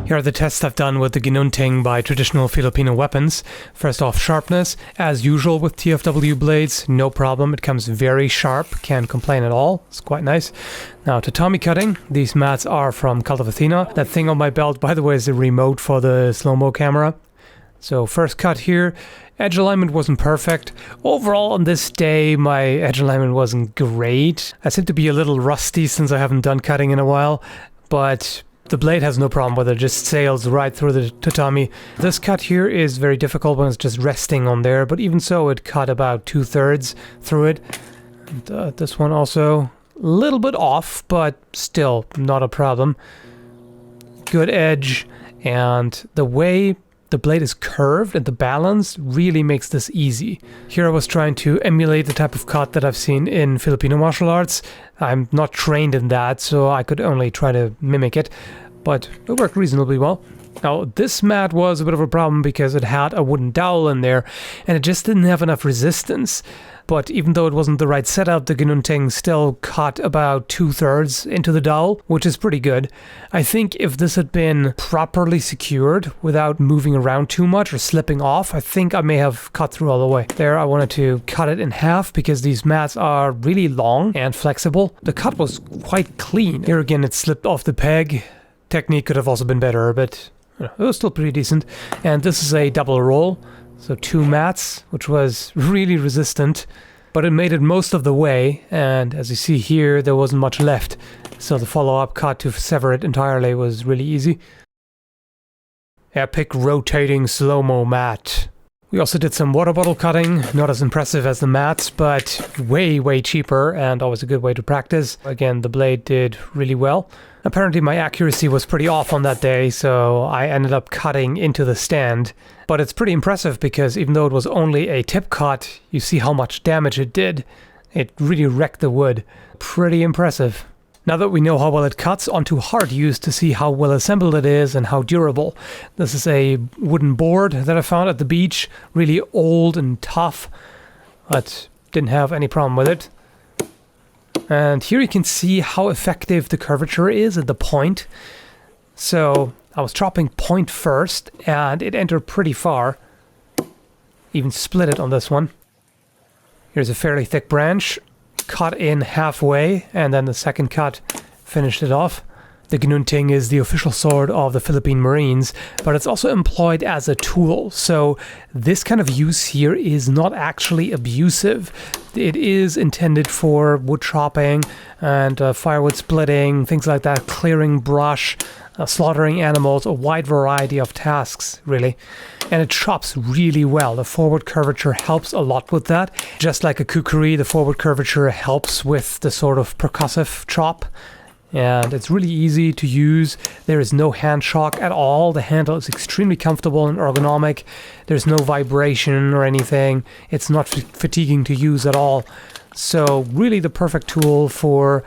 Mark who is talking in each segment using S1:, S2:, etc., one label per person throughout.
S1: Here are the tests I've done with the Ginunting by traditional Filipino weapons. First off, sharpness. As usual with TFW blades, no problem. It comes very sharp, can't complain at all. It's quite nice. Now, tatami cutting. These mats are from Cult of Athena. That thing on my belt, by the way, is the remote for the slow-mo camera. So first cut here. Edge alignment wasn't perfect. Overall, on this day, my edge alignment wasn't great. I seem to be a little rusty since I haven't done cutting in a while, but the blade has no problem with it, just sails right through the tatami. This cut here is very difficult when it's just resting on there, but even so, it cut about 2/3 through it. And, this one also a little bit off, but still not a problem. Good edge, and the way the blade is curved and the balance really makes this easy. Here I was trying to emulate the type of cut that I've seen in Filipino martial arts. I'm not trained in that, so I could only try to mimic it, but it worked reasonably well. Now, this mat was a bit of a problem because it had a wooden dowel in there, and it just didn't have enough resistance. But even though it wasn't the right setup, the Ginunting still cut about 2/3 into the dowel, which is pretty good. I think if this had been properly secured without moving around too much or slipping off, I think I may have cut through all the way. There, I wanted to cut it in half because these mats are really long and flexible. The cut was quite clean. Here again, it slipped off the peg. Technique could have also been better, but it was still pretty decent. And this is a double roll. So 2 mats, which was really resistant, but it made it most of the way, and as you see here, there wasn't much left. So the follow-up cut to sever it entirely was really easy. Epic rotating slow-mo mat. We also did some water bottle cutting, not as impressive as the mats, but way cheaper and always a good way to practice. Again, the blade did really well. Apparently my accuracy was pretty off on that day, so I ended up cutting into the stand. But it's pretty impressive because even though it was only a tip cut, you see how much damage it did. It really wrecked the wood. Pretty impressive. Now that we know how well it cuts, onto hard use to see how well assembled it is and how durable. This is a wooden board that I found at the beach, really old and tough, but didn't have any problem with it. And here you can see how effective the curvature is at the point. So I was chopping point first, and it entered pretty far. Even split it on this one. Here's a fairly thick branch, cut in halfway, and then the second cut finished it off. The Ginunting is the official sword of the Philippine Marines, but it's also employed as a tool. So this kind of use here is not actually abusive. It is intended for wood chopping and firewood splitting, things like that, clearing brush, slaughtering animals, a wide variety of tasks, really. And it chops really well. The forward curvature helps a lot with that. Just like a kukri, the forward curvature helps with the sort of percussive chop. And it's really easy to use. There is no hand shock at all. The handle is extremely comfortable and ergonomic. There's no vibration or anything. It's not fatiguing to use at all. So really the perfect tool for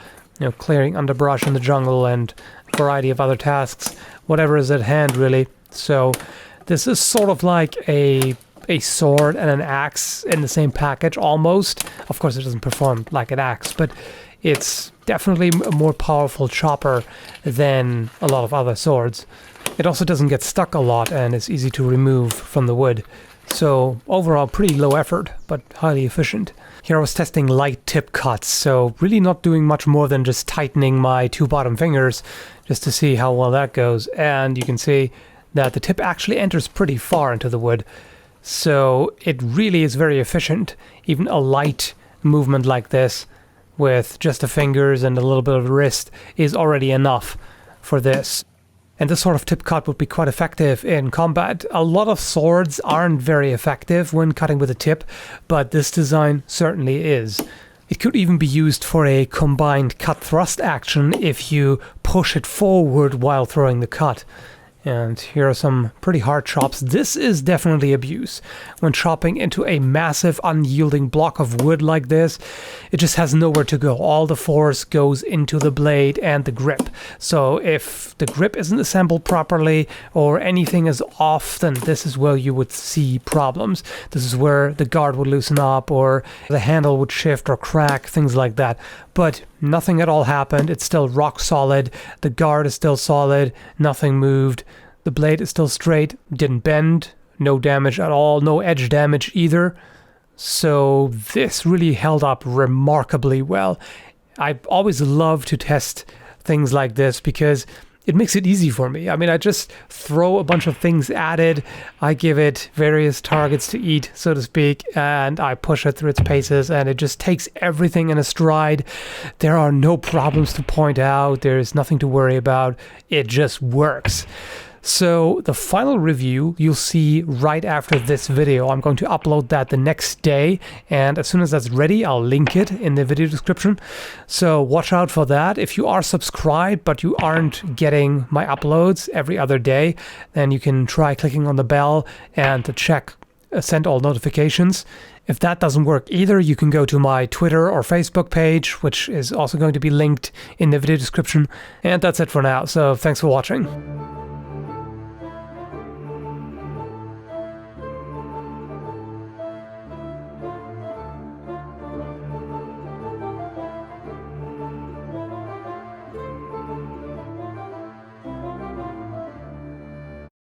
S1: clearing underbrush in the jungle and a variety of other tasks, whatever is at hand really. So this is sort of like a sword and an axe in the same package almost. Of course it doesn't perform like an axe, but it's definitely a more powerful chopper than a lot of other swords. It also doesn't get stuck a lot and is easy to remove from the wood. So overall pretty low effort, but highly efficient. Here I was testing light tip cuts, so really not doing much more than just tightening my 2 bottom fingers just to see how well that goes. And you can see that the tip actually enters pretty far into the wood. So it really is very efficient. Even a light movement like this with just the fingers and a little bit of the wrist is already enough for this. And this sort of tip cut would be quite effective in combat. A lot of swords aren't very effective when cutting with a tip, but this design certainly is. It could even be used for a combined cut-thrust action if you push it forward while throwing the cut. And here are some pretty hard chops. This is definitely abuse. When chopping into a massive unyielding block of wood like this, it just has nowhere to go. All the force goes into the blade and the grip. So if the grip isn't assembled properly or anything is off, then this is where you would see problems. This is where the guard would loosen up or the handle would shift or crack, things like that. But nothing at all happened. It's still rock solid. The guard is still solid. Nothing moved. The blade is still straight, didn't bend, no damage at all, no edge damage either. So this really held up remarkably well. I always love to test things like this because it makes it easy for me. I mean, I just throw a bunch of things at it. I give it various targets to eat, so to speak, and I push it through its paces, and it just takes everything in a stride. There are no problems to point out. There is nothing to worry about. It just works. So the final review you'll see right after this video. I'm going to upload that the next day, and as soon as that's ready, I'll link it in the video description. So watch out for that. If you are subscribed but you aren't getting my uploads every other day, then you can try clicking on the bell and to check send all notifications. If that doesn't work either, you can go to my Twitter or Facebook page, which is also going to be linked in the video description. And that's it for now. So thanks for watching.